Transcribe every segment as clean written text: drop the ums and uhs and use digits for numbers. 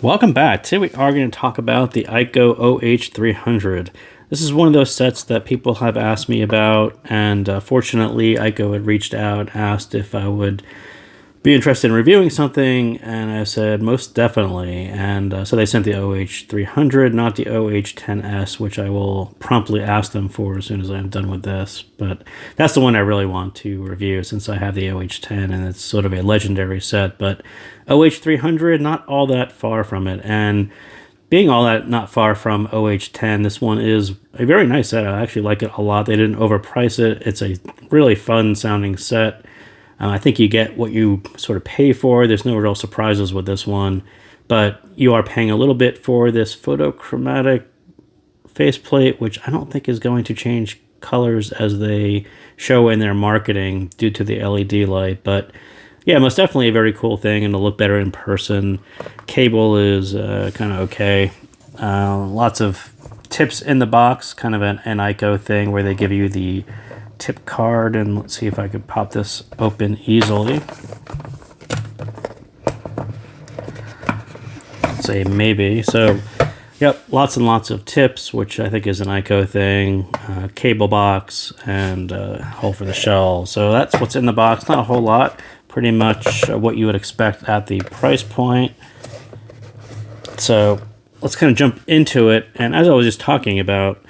Welcome back. Today we are going to talk about the IKKO OH300. This is one of those sets that people have asked me about, and fortunately IKKO had reached out, asked if I would be interested in reviewing something, and I said most definitely. And so they sent the OH300, not the OH10S, which I will promptly ask them for as soon as I'm done with this. But that's the one I really want to review since I have the OH10 and it's sort of a legendary set. But OH300, not all that far from it. And being all that not far from OH10, this one is a very nice set. I actually like it a lot. They didn't overprice it. It's a really fun sounding set. I think you get what you sort of pay for. There's no real surprises with this one, but you are paying a little bit for this photochromatic faceplate, which I don't think is going to change colors as they show in their marketing due to the LED light. But yeah, most definitely a very cool thing, and it'll look better in person. Cable is kind of okay. Lots of tips in the box, kind of an IKKO thing where they give you the tip card, and let's see if I could pop this open easily. Let's say maybe. So yep, lots and lots of tips, which I think is an IKKO thing. Cable box and hole for the shell. So that's what's in the box. Not a whole lot. Pretty much what you would expect at the price point. So let's kind of jump into it. And as I was just talking about,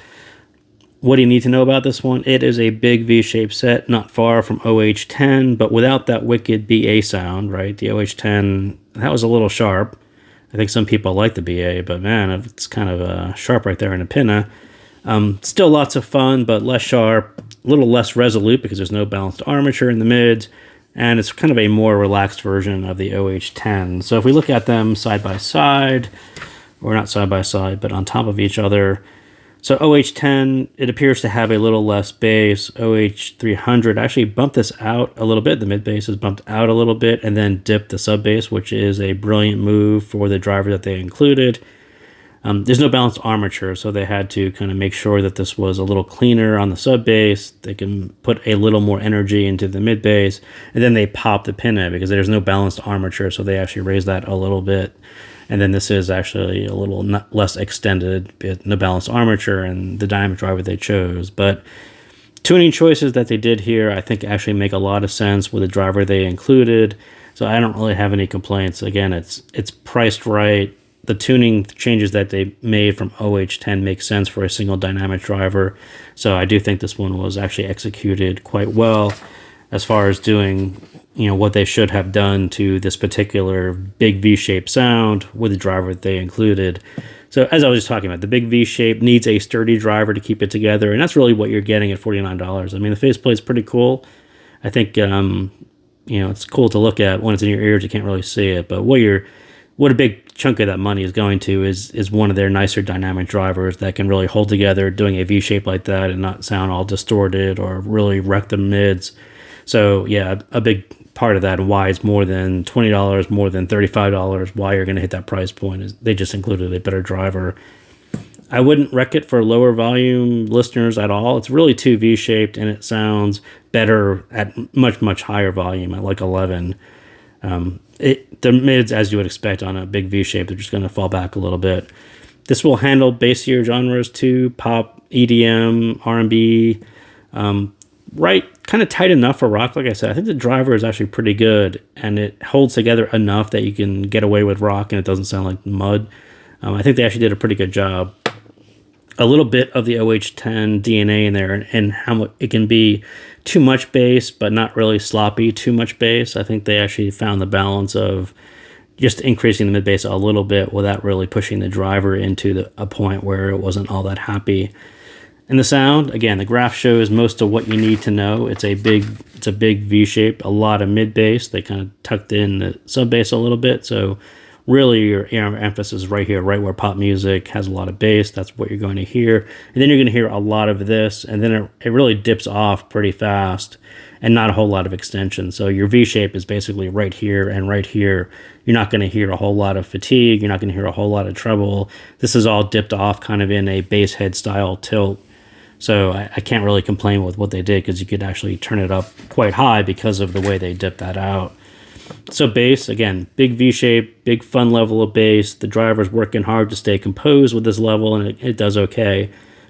what do you need to know about this one? It is a big V-shaped set, not far from OH10, but without that wicked BA sound, right? The OH10, that was a little sharp. I think some people like the BA, but man, it's kind of sharp right there in the pinna. Still lots of fun, but less sharp, a little less resolute because there's no balanced armature in the mids, and it's kind of a more relaxed version of the OH10. So if we look at them side by side, or not side by side, but on top of each other, so OH10, it appears to have a little less bass. OH300 actually bumped this out a little bit. The mid bass is bumped out a little bit and then dipped the sub bass, which is a brilliant move for the driver that they included. There's no balanced armature, so they had to kind of make sure that this was a little cleaner on the sub bass. They can put a little more energy into the mid bass, and then they pop the pinna because there's no balanced armature, so they actually raise that a little bit. And then this is actually a little less extended, no balanced armature, and the dynamic driver they chose. But tuning choices that they did here, I think actually make a lot of sense with the driver they included. So I don't really have any complaints. Again, it's priced right. The tuning changes that they made from OH10 make sense for a single dynamic driver. So I do think this one was actually executed quite well as far as doing, what they should have done to this particular big V-shaped sound with the driver that they included. So as I was just talking about, the big V-shape needs a sturdy driver to keep it together, and that's really what you're getting at $49. I mean, the faceplate's pretty cool. I think, it's cool to look at. When it's in your ears, you can't really see it, but what a big chunk of that money is going to is one of their nicer dynamic drivers that can really hold together doing a V-shape like that and not sound all distorted or really wreck the mids. So yeah, a big part of that and why it's more than $20, more than $35, why you're going to hit that price point is they just included a better driver. I wouldn't wreck it for lower volume listeners at all. It's really too V-shaped and it sounds better at much, much higher volume at like 11. The mids, as you would expect on a big V-shape, they're just going to fall back a little bit. This will handle bassier genres too, pop, EDM, R&B, right, kind of tight enough for rock. Like I said, I think the driver is actually pretty good, and it holds together enough that you can get away with rock and it doesn't sound like mud. I think they actually did a pretty good job. A little bit of the OH10 DNA in there, and how much it can be too much bass, but not really sloppy too much bass. I think they actually found the balance of just increasing the mid bass a little bit without really pushing the driver into a point where it wasn't all that happy. And the sound, again, the graph shows most of what you need to know. It's a big V shape, a lot of mid bass. They kind of tucked in the sub bass a little bit, so really your emphasis is right here, right where pop music has a lot of bass. That's what you're going to hear. And then you're going to hear a lot of this, and then it really dips off pretty fast and not a whole lot of extension. So your V shape is basically right here and right here. You're not going to hear a whole lot of fatigue. You're not going to hear a whole lot of treble. This is all dipped off kind of in a bass head style tilt. So I can't really complain with what they did because you could actually turn it up quite high because of the way they dipped that out. So bass, again, big V shape, big fun level of bass. The driver's working hard to stay composed with this level, and it does okay.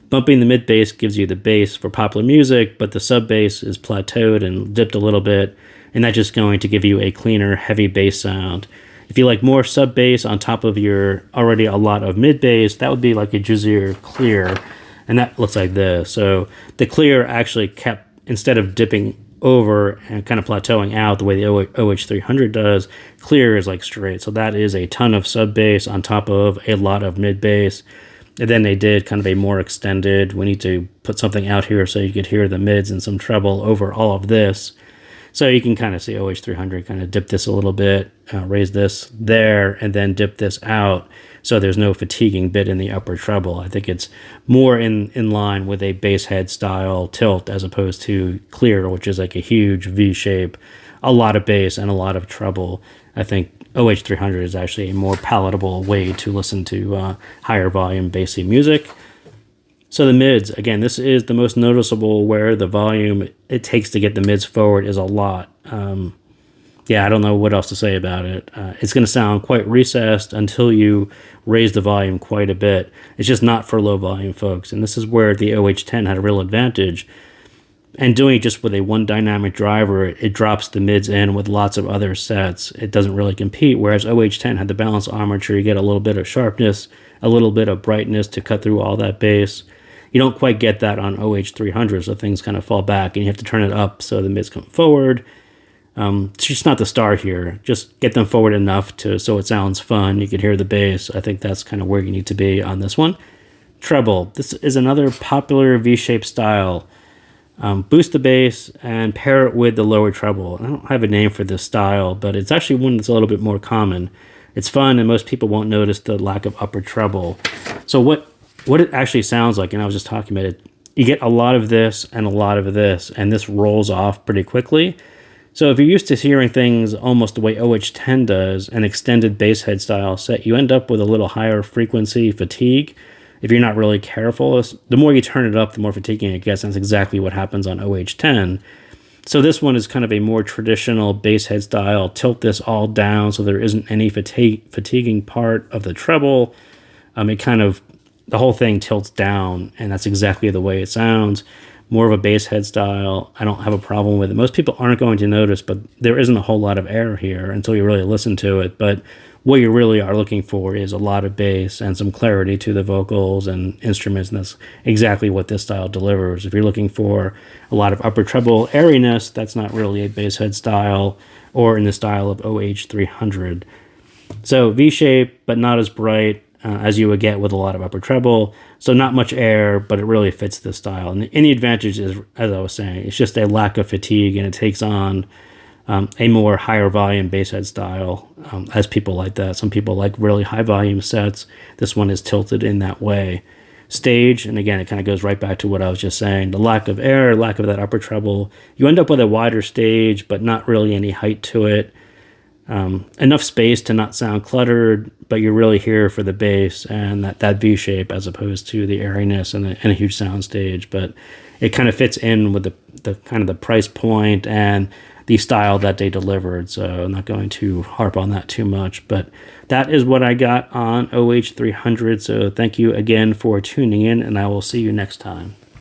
Bumping the mid bass gives you the bass for popular music, but the sub bass is plateaued and dipped a little bit, and that's just going to give you a cleaner, heavy bass sound. If you like more sub bass on top of your already a lot of mid bass, that would be like a jazzier clear, and that looks like this. So the clear actually kept, instead of dipping over and kind of plateauing out the way the OH300 does, clear is like straight. So that is a ton of sub bass on top of a lot of mid bass. And then they did kind of a more extended, we need to put something out here so you could hear the mids and some treble over all of this. So you can kind of see OH300 kind of dip this a little bit, raise this there, and then dip this out so there's no fatiguing bit in the upper treble. I think it's more in line with a bass head style tilt as opposed to clear, which is like a huge V shape, a lot of bass and a lot of treble. I think OH300 is actually a more palatable way to listen to higher volume bassy music. So the mids, again, this is the most noticeable where the volume it takes to get the mids forward is a lot. Yeah, I don't know what else to say about it. It's going to sound quite recessed until you raise the volume quite a bit. It's just not for low volume folks. And this is where the OH10 had a real advantage. And doing it just with a one dynamic driver, it drops the mids in with lots of other sets. It doesn't really compete, whereas OH10 had the balance armature. You get a little bit of sharpness, a little bit of brightness to cut through all that bass. You don't quite get that on OH300, so things kind of fall back, and you have to turn it up so the mids come forward. It's just not the star here. Just get them forward enough so it sounds fun. You can hear the bass. I think that's kind of where you need to be on this one. Treble. This is another popular V-shaped style. Boost the bass and pair it with the lower treble. I don't have a name for this style, but it's actually one that's a little bit more common. It's fun, and most people won't notice the lack of upper treble. So what it actually sounds like, and I was just talking about it, you get a lot of this and a lot of this, and this rolls off pretty quickly. So if you're used to hearing things almost the way OH10 does, an extended bass head style set, you end up with a little higher frequency fatigue. If you're not really careful, the more you turn it up, the more fatiguing it gets. And that's exactly what happens on OH10. So this one is kind of a more traditional bass head style. Tilt this all down so there isn't any fatiguing part of the treble. The whole thing tilts down, and that's exactly the way it sounds. More of a bass head style. I don't have a problem with it. Most people aren't going to notice, but there isn't a whole lot of air here until you really listen to it. But what you really are looking for is a lot of bass and some clarity to the vocals and instruments, and that's exactly what this style delivers. If you're looking for a lot of upper treble airiness, that's not really a bass head style or in the style of OH300. So V-shape, but not as bright as you would get with a lot of upper treble. So not much air, but it really fits this style. And the advantage is, as I was saying, it's just a lack of fatigue, and it takes on a more higher volume bass head style, as people like that. Some people like really high volume sets. This one is tilted in that way. Stage, and again, it kind of goes right back to what I was just saying. The lack of air, lack of that upper treble. You end up with a wider stage, but not really any height to it. Enough space to not sound cluttered, but you're really here for the bass and that V shape as opposed to the airiness and a huge sound stage. But it kind of fits in with the kind of the price point and the style that they delivered. So I'm not going to harp on that too much, but that is what I got on OH300. So thank you again for tuning in, and I will see you next time.